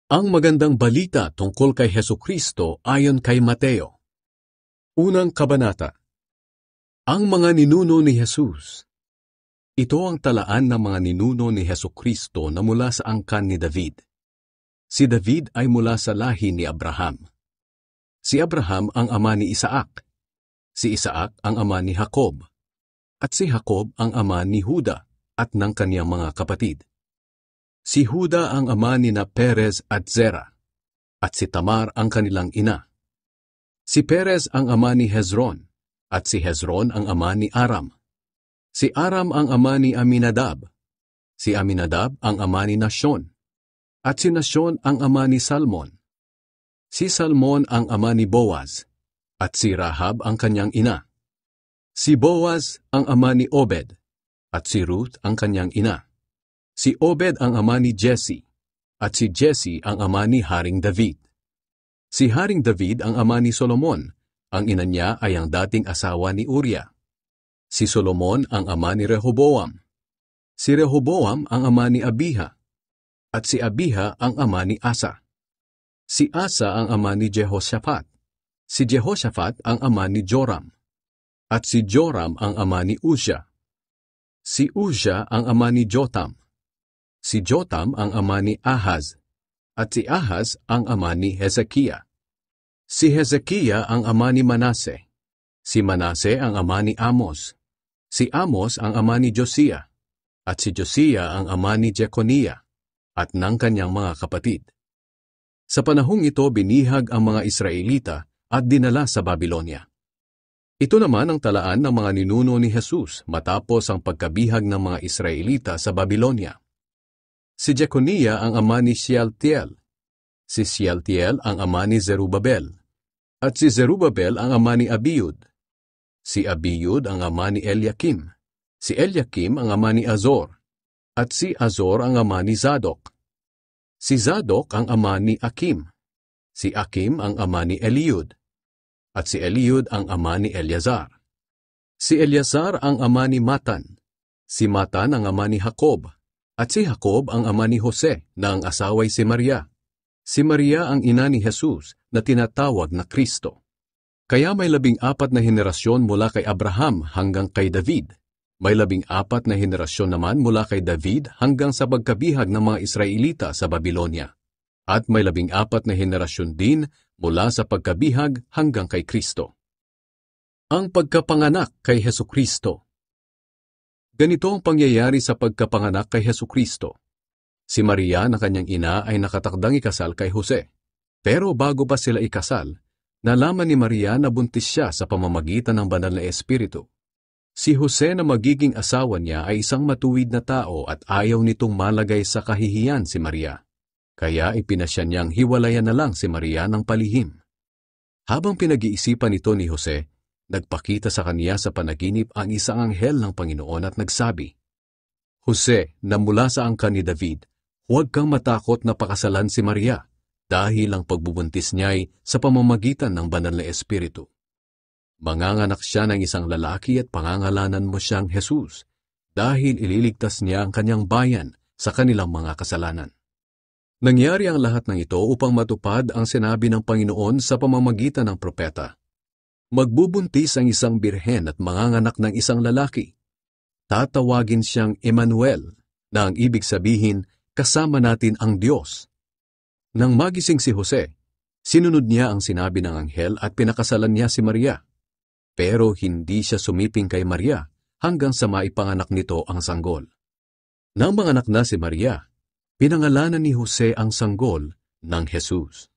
Ang magandang balita tungkol kay Hesukristo ayon kay Mateo. Unang kabanata. Ang mga ninuno ni Jesus. Ito ang talaan ng mga ninuno ni Hesukristo na mula sa angkan ni David. Si David ay mula sa lahi ni Abraham. Si Abraham ang ama ni Isaac. Si Isaac ang ama ni Jacob. At si Jacob ang ama ni Juda at ng kaniyang mga kapatid. Si Juda ang ama ni Perez at Zera, at si Tamar ang kanilang ina. Si Perez ang ama ni Hezron, at si Hezron ang ama ni Aram. Si Aram ang ama ni Aminadab. Si Aminadab ang ama ni Nashon, at si Nashon ang ama ni Salmon. Si Salmon ang ama ni Boaz, at si Rahab ang kanyang ina. Si Boaz ang ama ni Obed, at si Ruth ang kanyang ina. Si Obed ang ama ni Jesse, at si Jesse ang ama ni Haring David. Si Haring David ang ama ni Solomon, ang ina niya ay ang dating asawa ni Uriah. Si Solomon ang ama ni Rehoboam. Si Rehoboam ang ama ni Abiha, at si Abiha ang ama ni Asa. Si Asa ang ama ni Jehoshaphat. Si Jehoshaphat ang ama ni Joram, at si Joram ang ama ni Uzziah. Si Uzziah ang ama ni Jotam. Si Jotam ang ama ni Ahaz, at si Ahaz ang ama ni Hezekiah. Si Hezekiah ang ama ni Manase. Si Manase ang ama ni Amos. Si Amos ang ama ni Josiah, at si Josiah ang ama ni Jeconiah, at ng kanyang mga kapatid. Sa panahong ito binihag ang mga Israelita at dinala sa Babilonia. Ito naman ang talaan ng mga ninuno ni Jesus matapos ang pagkabihag ng mga Israelita sa Babilonia. Si Jeconiah ang ama ni Shealtiel. Si Shealtiel ang ama ni Zerubabel. At si Zerubabel ang ama ni Abiud. Si Abiud ang ama ni Eliakim. Si Eliakim ang ama ni Azor. At si Azor ang ama ni Zadok. Si Zadok ang ama ni Akim. Si Akim ang ama ni Eliud. At si Eliud ang ama ni Eleazar. Si Eleazar ang ama ni Matan. Si Matan ang ama ni Jacob. At si Jacob ang ama ni Jose na ang asaway si Maria. Si Maria ang ina ni Jesus na tinatawag na Kristo. Kaya may 14 na henerasyon mula kay Abraham hanggang kay David. May 14 na henerasyon naman mula kay David hanggang sa pagkabihag ng mga Israelita sa Babilonia. At may 14 na henerasyon din mula sa pagkabihag hanggang kay Kristo. Ang pagkapanganak kay Hesukristo. Ganito ang pangyayari sa pagkapanganak kay Hesukristo. Si Maria na kanyang ina ay nakatakdang ikasal kay Jose. Pero bago pa sila ikasal, nalaman ni Maria na buntis siya sa pamamagitan ng banal na Espiritu. Si Jose na magiging asawa niya ay isang matuwid na tao at ayaw nitong malagay sa kahihiyan si Maria. Kaya ipinasya niyang hiwalayan na lang si Maria ng palihim. Habang pinag-iisipan ito ni Jose, nagpakita sa kaniya sa panaginip ang isang anghel ng Panginoon at nagsabi, Jose, na mula sa angkan ni David, huwag kang matakot na pakasalan si Maria, dahil ang pagbubuntis niya ay sa pamamagitan ng banal na Espiritu. Manganganak siya ng isang lalaki at pangangalanan mo siyang Jesus, dahil ililigtas niya ang kanyang bayan sa kanilang mga kasalanan. Nangyari ang lahat ng ito upang matupad ang sinabi ng Panginoon sa pamamagitan ng propeta. Magbubuntis ang isang birhen at manganganak ng isang lalaki. Tatawagin siyang Emmanuel, na ang ibig sabihin, kasama natin ang Diyos. Nang magising si Jose, sinunod niya ang sinabi ng anghel at pinakasalan niya si Maria. Pero hindi siya sumiping kay Maria hanggang sa maipanganak nito ang sanggol. Nang manganak na si Maria, pinangalanan ni Jose ang sanggol ng Jesus.